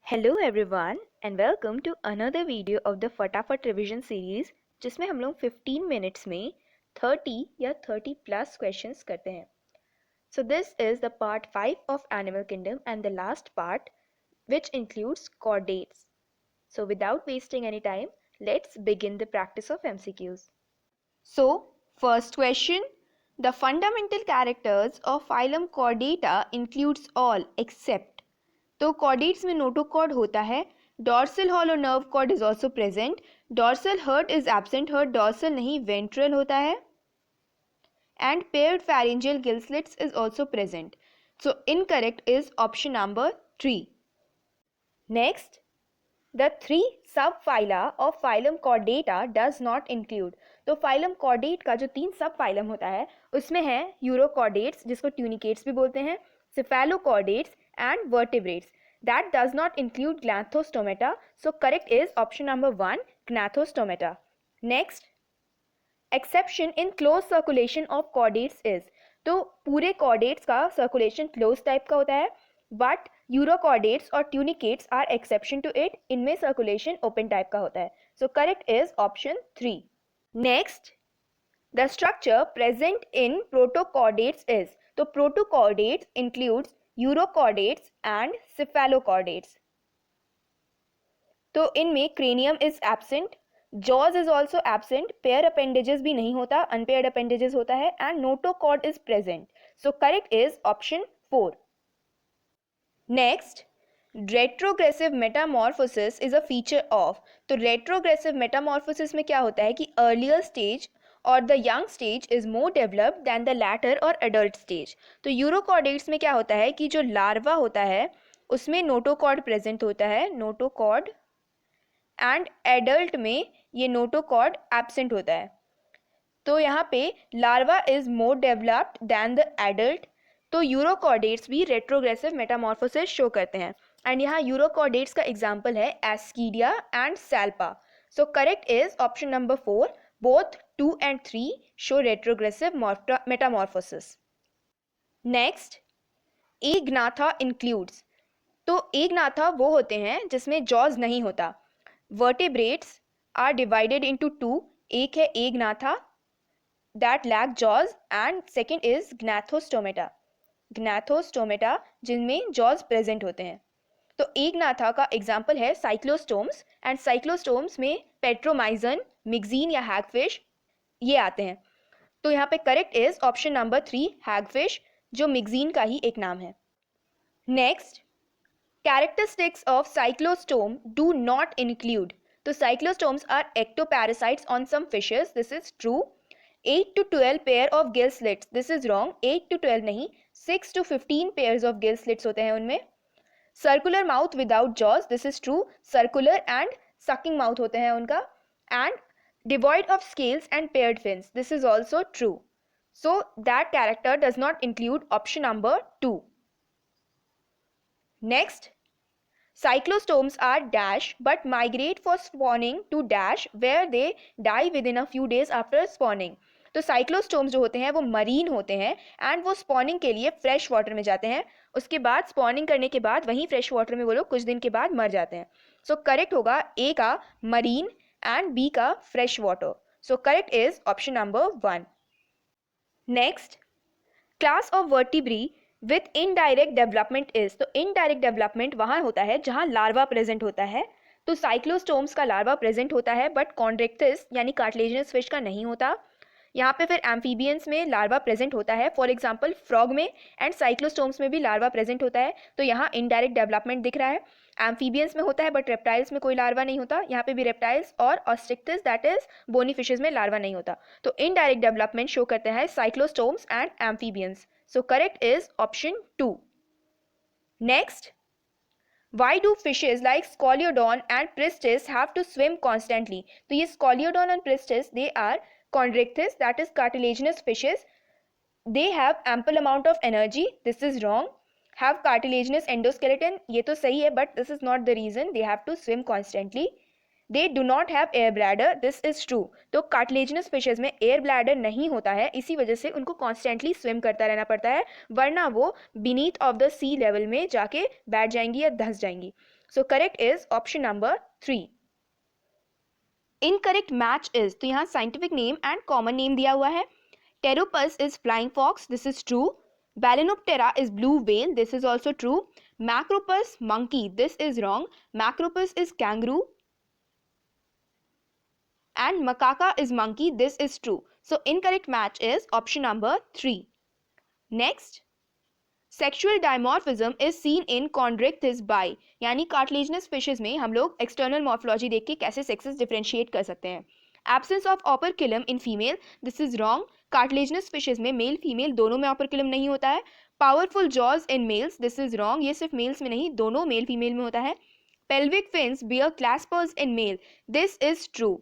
Hello everyone and welcome to another video of the fatafat revision series जिसमें हम लोग 15 minutes में 30 या 30 प्लस क्वेश्चंस करते हैं. सो this is the part 5 of animal kingdom and the last part which includes chordates. So without wasting any time, let's begin the practice of MCQs. So first question, the fundamental characters of phylum Chordata includes all except. तो chordates में notochord होता है. Dorsal hollow nerve cord is also present. Dorsal heart is absent. Heart dorsal नहीं ventral होता है. And paired pharyngeal gill slits is also present. So incorrect is option number 3. Next, the three subphyla of phylum Chordata does not include. तो phylum Chordate का जो 3 subphylum होता है उसमें है यूरोकॉर्डेट्स जिसको ट्यूनिकेट्स भी बोलते हैं, cephalochordates and vertebrates. That does not include Gnathostomata. So correct is option number 1, Gnathostomata. Next, exception in closed circulation of chordates is. तो पूरे chordates का circulation closed type का होता है, but यूरोकॉर्डेट्स और tunicates are exception to it. इनमें circulation open type का होता है. So correct is option 3. Next, the structure present in protochordates is. तो protochordates includes urochordates and cephalochordates. तो इनमें cranium is absent, jaws is also absent, paired appendages भी नहीं होता, अनपेयर्ड अपेंडेजेस होता है, and notochord is present. So correct is option 4. Next, retrogressive metamorphosis is a feature of. तो retrogressive metamorphosis में क्या होता है कि अर्लियर स्टेज और the young stage is more developed than the later और एडल्ट स्टेज. तो यूरोकॉर्डेट्स में क्या होता है कि जो लार्वा होता है उसमें नोटोकॉर्ड प्रेजेंट होता है, नोटोकॉर्ड, एंड एडल्ट में ये नोटोकॉर्ड एब्सेंट होता है. तो यहाँ पे larva is more developed than the adult. तो यूरोकॉर्डेट्स भी रेट्रोग्रेसिव मेटामॉर्फोसिस शो करते हैं. एंड यहाँ यूरोकॉर्डेट्स का एग्जांपल है ascidia and salpa. So correct is option number 4. Both 2 and 3 show retrogressive metamorphosis. Next, agnatha includes. तो एग्नाथा वो होते हैं जिसमें जॉज नहीं होता. Vertebrates are divided into 2. एक है एग्नाथा that lack jaws and second is gnathostomata. Gnathostomata जिनमें jaws present होते हैं. तो एग्नाथा का एग्जाम्पल है साइक्लोस्टोम्स, एंड साइक्लोस्टोम्स में पेट्रोमाइजन, मिक्जीन या हैगफिश ये आते हैं. तो यहाँ पे correct is option number 3, hagfish, जो मिक्जीन का ही एक नाम है. Next, characteristics of cyclostome do not include. तो cyclostomes are ectoparasites on some fishes. This is true. 8 to 12 pair of gill slits. This is wrong. 8 to 12 नहीं, 6 to 15 pairs of gill slits होते हैं उनमें. Circular mouth without jaws. This is true. Circular and sucking mouth होते हैं उनका. And devoid of scales and paired fins. This is also true. So that character does not include option number 2. Next, cyclostomes are dash but migrate for spawning to dash where they die within a few days after spawning. तो cyclostomes जो होते हैं वो marine होते हैं and वो spawning के लिए फ्रेश वाटर में जाते हैं. उसके बाद स्पॉनिंग करने के बाद वहीं फ्रेश वाटर में वो लोग कुछ दिन के बाद मर जाते हैं. सो करेक्ट होगा ए का मरीन एंड बी का fresh water. So correct is option number 1. Next, class of vertebrae with indirect development is. तो इनडायरेक्ट डेवलपमेंट वहाँ होता है जहाँ लार्वा प्रेजेंट होता है. तो साइक्लोस्टोम्स का लार्वा प्रेजेंट होता है बट कॉन्ड्रेक्टिस यानी कार्टिलेजिनस फिश का नहीं होता. यहाँ पे फिर एम्फीबियंस में लार्वा प्रेजेंट होता है, फॉर एग्जांपल फ्रॉग में, एंड साइक्लोस्टोम्स में भी लार्वा प्रेजेंट होता है. तो यहाँ इनडायरेक्ट डेवलपमेंट दिख रहा है. एम्फीबियंस में होता है बट रेप्टाइल्स में कोई लार्वा नहीं होता. यहाँ पे भी रेप्टाइल्स और ऑस्ट्रिक्टिस दैट इज बोनी फिशेज में लार्वा नहीं होता. तो इनडायरेक्ट डेवलपमेंट शो करते हैं cyclostomes and amphibians. So correct is option 2. Next, why do fishes like Scoliodon and Pristis have to swim constantly? तो ये Scoliodon and Pristis they are chondrichthyes, that is cartilaginous fishes. They have ample amount of energy. This is wrong. Have cartilaginous endoskeleton. ये तो सही है but this is not the reason they have to swim constantly. They do not have air bladder. This is true. तो cartilaginous fishes में air bladder नहीं होता है, इसी वजह से उनको कॉन्स्टेंटली स्विम करता रहना पड़ता है, वरना वो beneath of the sea level में जाके बैठ जाएंगी या धंस जाएंगी. So correct is option number 3. Incorrect match is, तो यहाँ scientific name and common name दिया हुआ है. Pteropus is flying fox, this is true. Balaenoptera is blue whale, this is also true. Macropus monkey, this is wrong. Macropus is kangaroo and macaca is monkey, this is true. So incorrect match is option number 3. Next, sexual dimorphism is seen in chondrichthyes by, यानी cartilaginous fishes में हम लोग external morphology देख के कैसे sexes differentiate कर सकते हैं. Absence of operculum in female, this is wrong. Cartilaginous fishes में male female दोनों में operculum नहीं होता है. Powerful jaws in males, this is wrong. ये सिर्फ males में नहीं, दोनों male female में होता है. Pelvic fins bear claspers in male, this is true.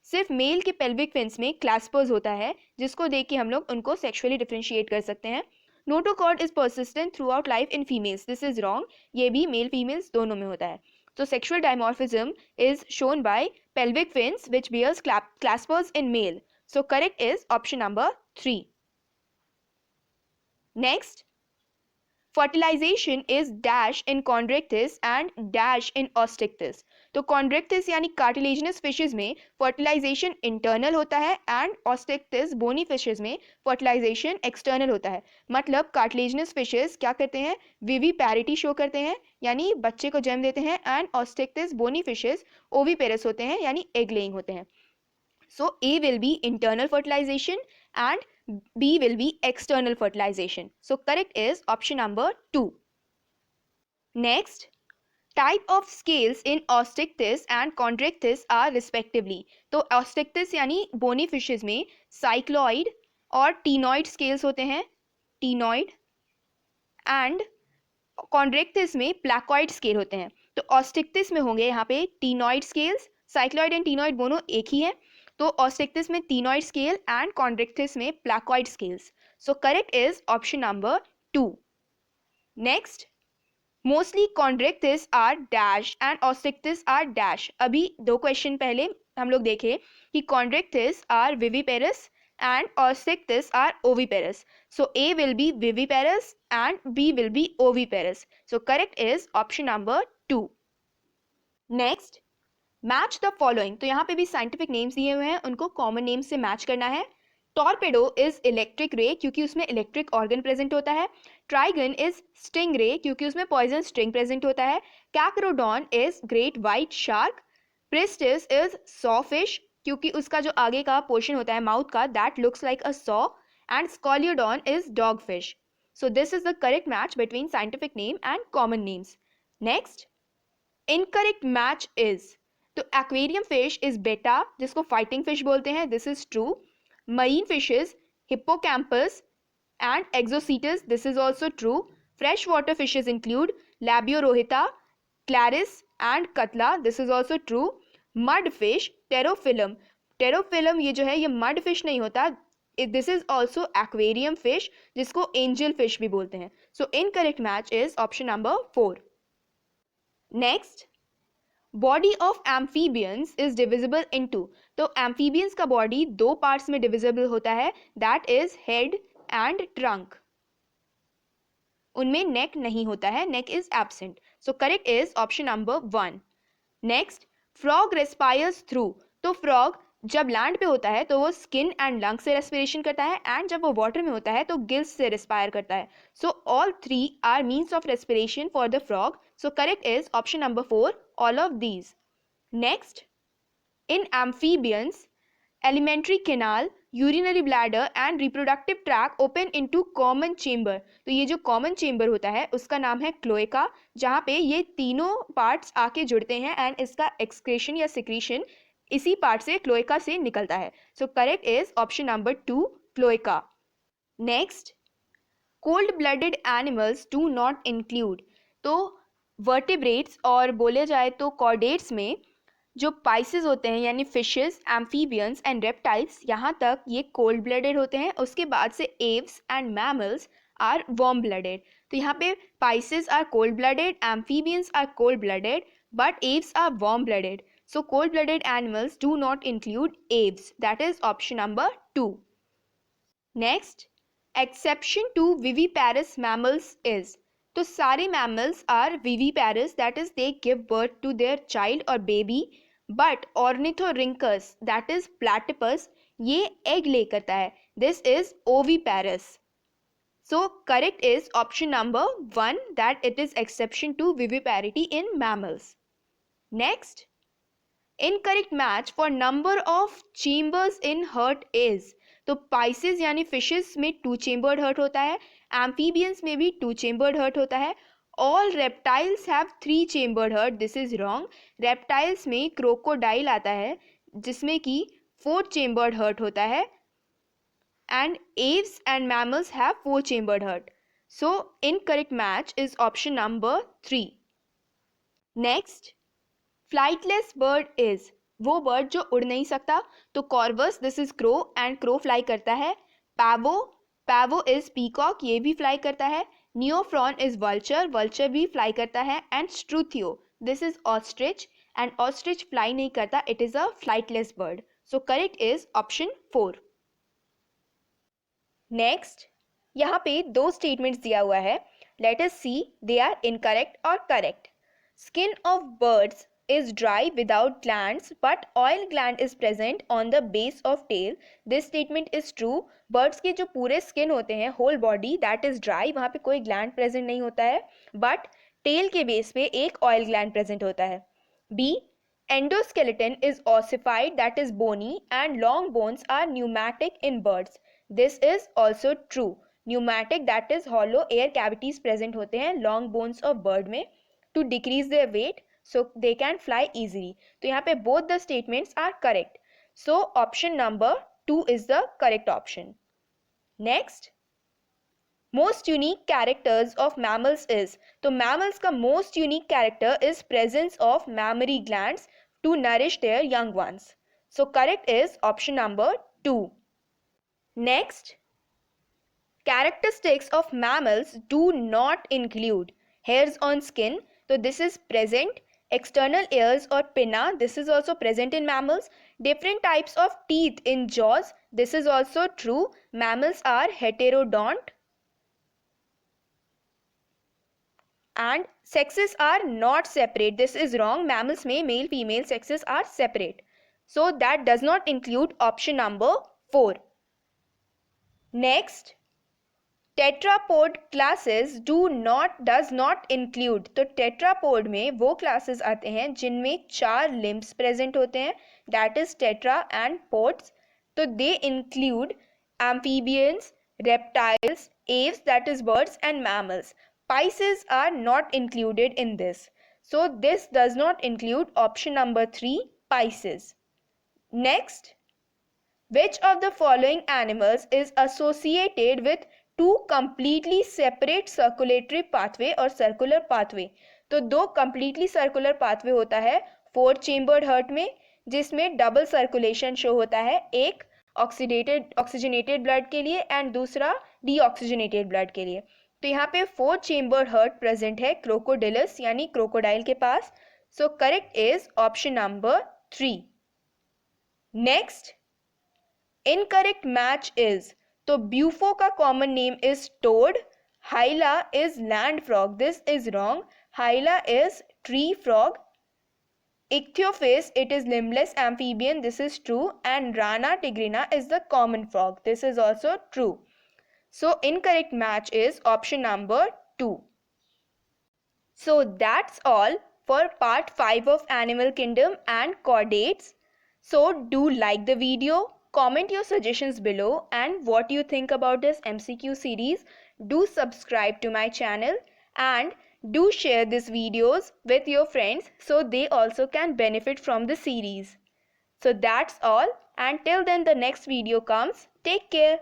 सिर्फ मेल के पेल्विक फिन्स में क्लैस्पर्स होता है, जिसको देख के हम लोग उनको सेक्सुअली डिफरेंशिएट कर सकते हैं. Notochord is persistent throughout life in females, this is wrong. ये भी मेल फीमेल्स दोनों में होता है. तो sexual dimorphism is shown by pelvic fins which bears claspers in male. So correct is option number 3. Next, fertilization is dash in chondrichthyes and dash in osteichthyes. तो chondrichthyes यानी cartilaginous fishes में fertilization internal होता है and osteichthyes bony fishes में fertilization external होता है. मतलब cartilaginous fishes क्या करते हैं, viviparity शो करते हैं यानी बच्चे को जन्म देते हैं, and osteichthyes bony fishes oviparous होते हैं यानी egg laying होते हैं. So A will be internal fertilization and B will be external fertilization. So correct is option number 2. Next, type of scales in osteichthyes and chondrichthyes are respectively. तो osteichthyes यानी bony fishes में cycloid और ctenoid scales होते हैं, ctenoid, and chondrichthyes में placoid scale होते हैं. तो osteichthyes में होंगे यहाँ पे ctenoid scales, cycloid and ctenoid दोनों एक ही हैं. तो osteichthyes में ctenoid scale and chondrichthyes में placoid scales. So correct is option number 2. Next, mostly chondrichthyes are dash and osteichthyes are dash. अभी दो क्वेश्चन पहले हम लोग देखे कि chondrichthyes are viviparous and osteichthyes are oviparous. So A will be viviparous and B will be oviparous. So correct is option number 2. Next, match the following, तो यहाँ पे भी साइंटिफिक नेम्स दिए हुए हैं, उनको कॉमन नेम्स से मैच करना है. टॉर्पेडो इज इलेक्ट्रिक रे क्योंकि उसमें इलेक्ट्रिक ऑर्गन प्रेजेंट होता है. ट्राइगन इज स्टिंग रे क्योंकि उसमें पॉइजन स्ट्रिंग प्रेजेंट होता है. Carcharodon is great white shark. Pristis is sawfish क्योंकि उसका जो आगे का पोर्शन होता है माउथ का that looks like a saw. And scoliodon is dogfish. So this is the correct match between scientific name and common names. Next, incorrect match is, तो aquarium fish is betta जिसको fighting fish बोलते हैं, this is true. Marine fishes hippocampus and exocoetus, this is also true. Freshwater fishes include labeo rohita, clarias and catla, this is also true. Mud fish pterophyllum, pterophyllum ये जो है ये mud fish नहीं होता, this is also aquarium fish जिसको angel fish भी बोलते हैं. So incorrect match is option number 4. Next, body of amphibians is divisible into, तो एम्फीबियंस का बॉडी दो पार्ट्स में डिविजिबल होता है, that is head and trunk. उनमें नेक नहीं होता है, neck is absent. So correct is option number 1. Next, frog respires through, तो फ्रॉग जब लैंड पे होता है तो वो स्किन एंड लंग से रेस्पिरेशन करता है, एंड जब वो वाटर में होता है तो गिल्स से रेस्पायर करता है. So all three are means of respiration for the frog. So correct is option number 4, all of these. Next, in amphibians, alimentary canal, urinary bladder and reproductive tract open into common chamber. तो ये जो common chamber होता है उसका नाम है cloaca, जहाँ पे ये तीनों parts आके जुड़ते हैं and इसका excretion या secretion इसी part से क्लोएका से निकलता है. So correct is option number 2, cloaca. Next, cold blooded animals do not include, तो वर्टिब्रेट्स और बोले जाए तो कॉर्डेट्स में जो पाइसेस होते हैं यानी फिशेस, एम्फीबियंस एंड रेप्टाइल्स, यहाँ तक ये कोल्ड ब्लडेड होते हैं. उसके बाद से Aves and mammals are warm blooded. तो यहाँ पे Pisces are cold blooded, amphibians are cold blooded, but Aves are warm blooded. So cold blooded animals do not include Aves, that is option number 2. Next, exception to viviparous mammals is, तो सारे mammals are viviparous, that is they give birth to their child or baby, but ornithorhynchus, that is platypus, ये egg lay करता है, this is oviparous. So correct is option number 1, that it is exception to viviparity in mammals. Next, incorrect match for number of chambers in heart is, तो Pisces यानी fishes में 2 chambered heart होता है, amphibians में भी 2 chambered heart होता है, all reptiles have 3 chambered heart, this is wrong. Reptiles में क्रोकोडाइल आता है जिसमें कि 4 चेम्बर्ड हर्ट होता है, and Aves and mammals have 4 chambered heart. So incorrect match is option number 3. Next, flightless bird is, वो बर्ड जो उड़ नहीं सकता, तो Corvus, this is crow and crow fly करता है. पैवो, पैवो इज पीकॉक, ये भी फ्लाई करता है. नियोफ्रॉन इज वल्चर, वल्चर भी फ्लाई करता है. And Struthio, this is ostrich and ostrich fly नहीं करता, it is a flightless bird. So correct is option 4. Next, यहाँ पे 2 स्टेटमेंट्स दिया हुआ है, let us see they are incorrect और correct. Skin of birds is dry without glands but oil gland is present on the base of tail. This statement is true. Birds के जो पूरे skin होते हैं, whole body that is dry, वहाँ पे कोई gland present नहीं होता है, but tail के base पे एक oil gland present होता है. B, endoskeleton is ossified, that is bony, and long bones are pneumatic in birds. This is also true. Pneumatic, that is hollow air cavities present होते हैं long bones of bird में to decrease their weight, so they can fly easily. तो यहाँ पे both the statements are correct. So option number 2 is the correct option. Next, most unique characters of mammals is, तो mammals का most unique character is presence of mammary glands to nourish their young ones. So correct is option number 2. Next, characteristics of mammals do not include hairs on skin, so this is present. External ears or pinna, this is also present in mammals. Different types of teeth in jaws, this is also true. Mammals are heterodont. And sexes are not separate, this is wrong. Mammals में male female sexes are separate, so that does not include option number 4. Next, tetrapod classes does not include, तो tetrapod में वो classes आते हैं जिनमें 4 limbs present होते हैं, that is tetra and pods. तो they include amphibians, reptiles, aves that is birds and mammals. Pisces are not included in this, so this does not include option number 3, pisces. Next, which of the following animals is associated with 2 completely separate circulatory pathway और circular pathway? तो 2 completely circular pathway होता है 4 chambered heart में, जिसमें double circulation show होता है, एक oxygenated blood के लिए एंड दूसरा deoxygenated blood के लिए. तो यहाँ पे 4 chambered heart present है crocodilus यानी crocodile के पास. So correct is option number 3. Next, incorrect match is, तो ब्यूफो का common name is toad, Hyla is land frog, this is wrong. Hyla is tree frog. Ichthyophis, it is limbless amphibian, this is true. And Rana tigrina is the common frog, this is also true. So incorrect match is option number 2. So that's all for part 5 of Animal Kingdom and chordates. So do like the video, comment your suggestions below and what you think about this MCQ series. Do subscribe to my channel and do share these videos with your friends so they also can benefit from the series. So that's all, and till then the next video comes. Take care.